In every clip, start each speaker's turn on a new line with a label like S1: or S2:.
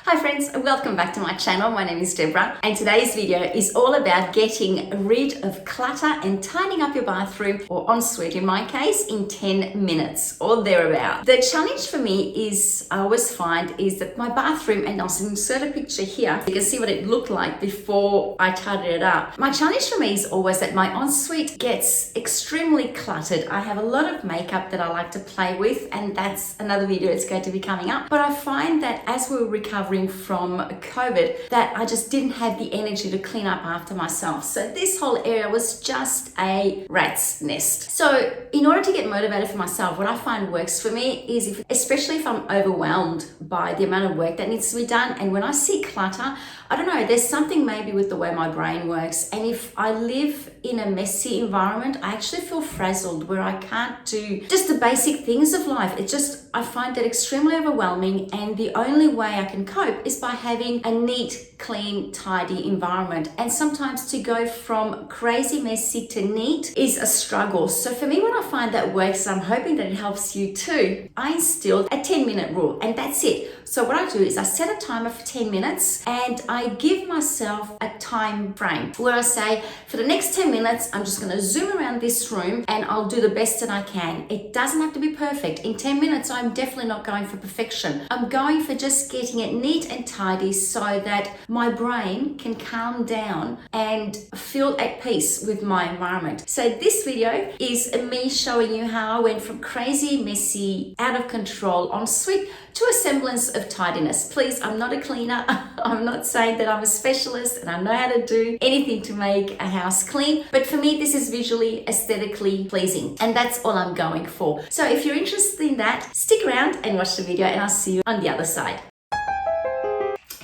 S1: Hi friends, welcome back to my channel. My name is Deborah and today's video is all about getting rid of clutter and tidying up your bathroom or ensuite in my case in 10 minutes or thereabout. The challenge for me is, I always find, is that my bathroom, and I'll insert a picture here, you can see what it looked like before I tidied it up. My challenge for me is always that my ensuite gets extremely cluttered. I have a lot of makeup that I like to play with, and that's another video that's going to be coming up. But I find that as we're recovering from COVID, that I just didn't have the energy to clean up after myself. So this whole area was just a rat's nest. So in order to get motivated for myself, what I find works for me is, especially if I'm overwhelmed by the amount of work that needs to be done, and when I see clutter, I don't know, there's something maybe with the way my brain works. And if I live in a messy environment, I actually feel frazzled where I can't do just the basic things of life. I find that extremely overwhelming, and the only way I can cope is by having a neat, clean, tidy environment. And sometimes to go from crazy messy to neat is a struggle. So for me, when I find that works, I'm hoping that it helps you too. I instilled a 10-minute rule, and that's it. So what I do is I set a timer for 10 minutes and I give myself a time frame where I say, for the next 10 minutes, I'm just going to zoom around this room and I'll do the best that I can. It doesn't have to be perfect. In 10 minutes, I'm definitely not going for perfection. I'm going for just getting it neat and tidy so that my brain can calm down and feel at peace with my environment. So this video is me showing you how I went from crazy, messy, out of control ensuite to a semblance of tidiness. Please, I'm not a cleaner. I'm not saying that I'm a specialist and I know how to do anything to make a house clean, but for me, this is visually, aesthetically pleasing, and that's all I'm going for. So if you're interested in that, stick around and watch the video, and I'll see you on the other side.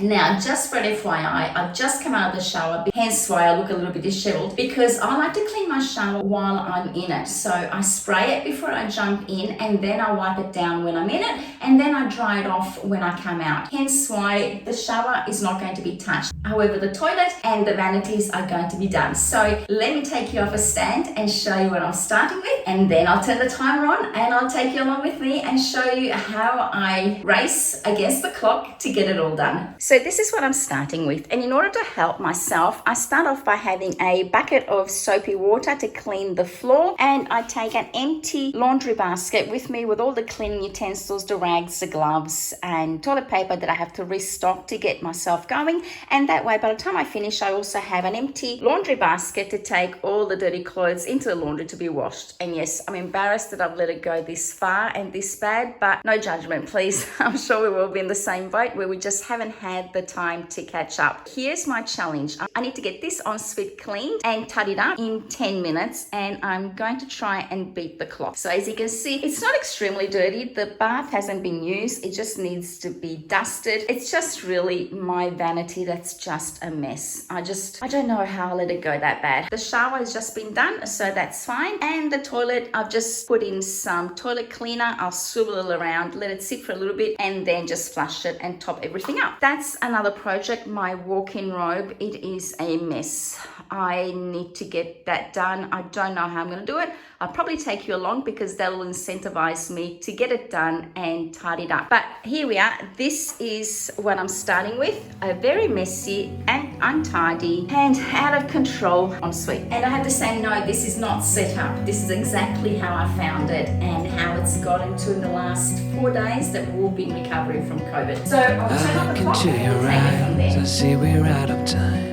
S1: Now, just for an FYI, I've just come out of the shower, hence why I look a little bit disheveled, because I like to clean my shower while I'm in it. So I spray it before I jump in, and then I wipe it down when I'm in it, and then I dry it off when I come out. Hence why the shower is not going to be touched. However, the toilet and the vanities are going to be done. So let me take you off a stand and show you what I'm starting with, and then I'll turn the timer on and I'll take you along with me and show you how I race against the clock to get it all done. So this is what I'm starting with, and in order to help myself, I start off by having a bucket of soapy water to clean the floor, and I take an empty laundry basket with me with all the cleaning utensils, the rags, the gloves, and toilet paper that I have to restock to get myself going. And that way, by the time I finish, I also have an empty laundry basket to take all the dirty clothes into the laundry to be washed. And yes, I'm embarrassed that I've let it go this far and this bad, but no judgment, please. I'm sure we will be in the same boat where we just haven't had the time to catch up. Here's my challenge. I need to get this ensuite cleaned and tidied up in 10 minutes, and I'm going to try and beat the clock. So as you can see, it's not extremely dirty. The bath hasn't been used. It just needs to be dusted. It's just really my vanity that's just a mess. I don't know how I let it go that bad. The shower has just been done, so that's fine. And the toilet, I've just put in some toilet cleaner. I'll swivel it around, let it sit for a little bit, and then just flush it and top everything up. That's another project, my walk-in robe. It is a mess. I need to get that done. I don't know how I'm going to do it. I'll probably take you along because that will incentivize me to get it done and tidied up. But here we are. This is what I'm starting with. A very messy and untidy and out of control ensuite. And I have to say, no, this is not set up. This is exactly how I found it and how it's gotten to in the last 4 days that we've been recovering from COVID. So I'll turn on the clock and we'll take it from there.
S2: I see we're out of time.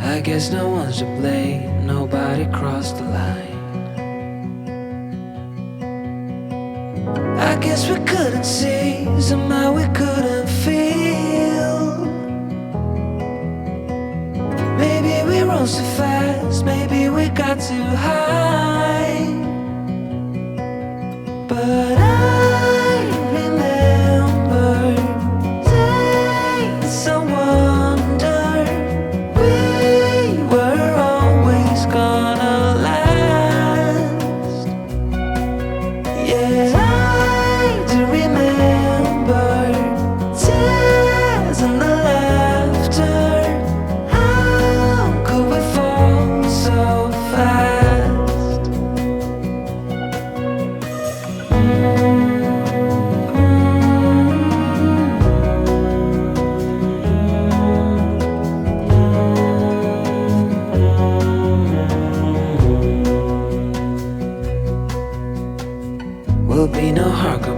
S2: I guess no one's to blame, nobody crossed the line. I guess we couldn't see, somehow we couldn't feel. Maybe we rose too fast, maybe we got too high. But I remember days I wonder we were always gonna last. Yeah, I do remember tears and the laughter. How could we fall so fast?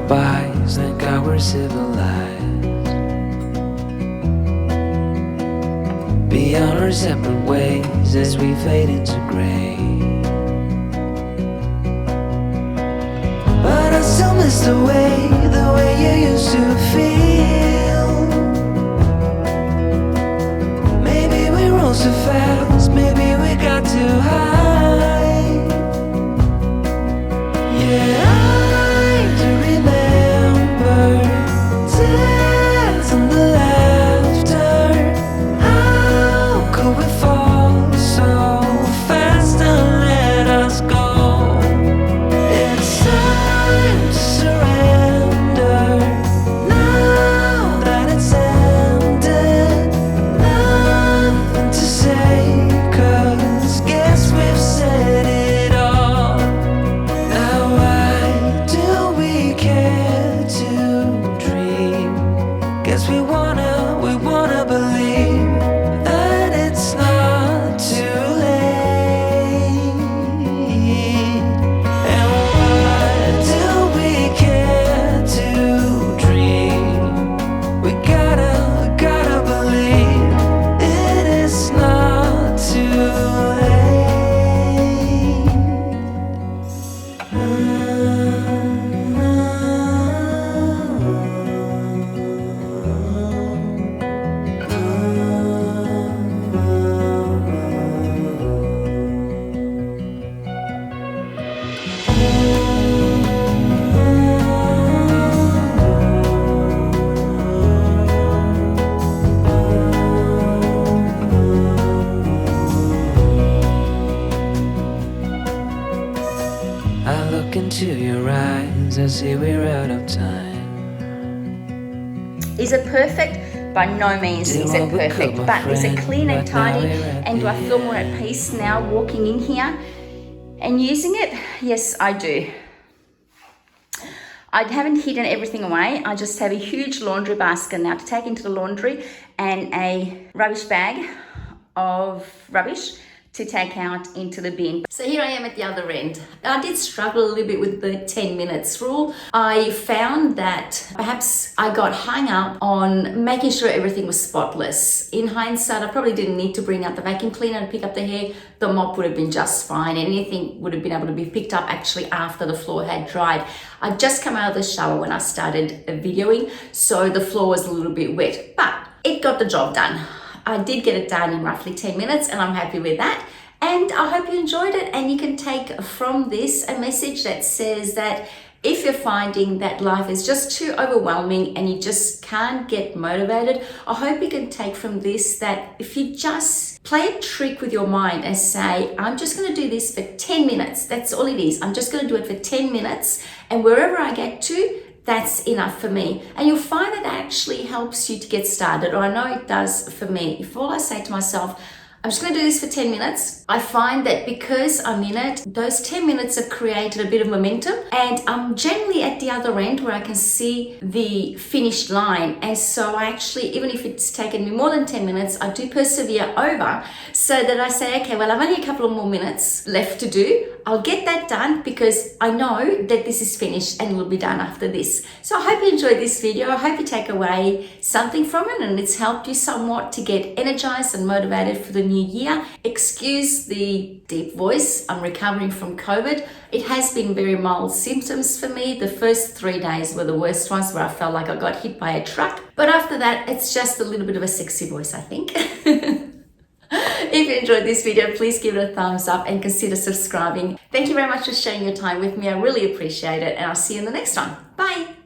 S2: goodbyes, thank God we're civilized. Beyond our separate ways as we fade into gray. But I still miss the way you used to feel. Maybe we rose too fast, maybe we got too high. Yeah, I do remember tears and the laughter. How could we fall so fast and let us go? It's time to surrender now that it's ended. Nothing to say, 'cause guess we've said it all. Now why do we care to dream? Guess we wanna believe that it's not too late. And why do we care to dream? We gotta believe it is not too I look into your eyes, I see we're out of time.
S1: Is it perfect? By no means is it perfect, but is it clean and tidy? And do I feel more at peace now walking in here and using it? Yes, I do. I haven't hidden everything away. I just have a huge laundry basket now to take into the laundry and a rubbish bag of rubbish to take out into the bin. So here I am at the other end. I did struggle a little bit with the 10 minutes rule. I found that perhaps I got hung up on making sure everything was spotless. In hindsight, I probably didn't need to bring out the vacuum cleaner and pick up the hair. The mop would have been just fine. Anything would have been able to be picked up actually after the floor had dried. I'd just come out of the shower when I started videoing, so the floor was a little bit wet, but it got the job done. I did get it done in roughly 10 minutes and I'm happy with that. And I hope you enjoyed it, and you can take from this a message that says that if you're finding that life is just too overwhelming and you just can't get motivated, I hope you can take from this that if you just play a trick with your mind and say, I'm just going to do this for 10 minutes. That's all it is. I'm just going to do it for 10 minutes. And wherever I get to, that's enough for me. And you'll find that actually helps you to get started, or I know it does for me. If all I say to myself, I'm just going to do this for 10 minutes. I find that because I'm in it, those 10 minutes have created a bit of momentum, and I'm generally at the other end where I can see the finished line. And so I actually, even if it's taken me more than 10 minutes, I do persevere over so that I say, okay, well, I've only a couple of more minutes left to do. I'll get that done because I know that this is finished and will be done after this. So I hope you enjoyed this video. I hope you take away something from it and it's helped you somewhat to get energized and motivated for the new year. Excuse the deep voice. I'm recovering from COVID. It has been very mild symptoms for me. The first 3 days were the worst ones, where I felt like I got hit by a truck. But after that, it's just a little bit of a sexy voice, I think. If you enjoyed this video, please give it a thumbs up and consider subscribing. Thank you very much for sharing your time with me. I really appreciate it, and I'll see you in the next one. Bye.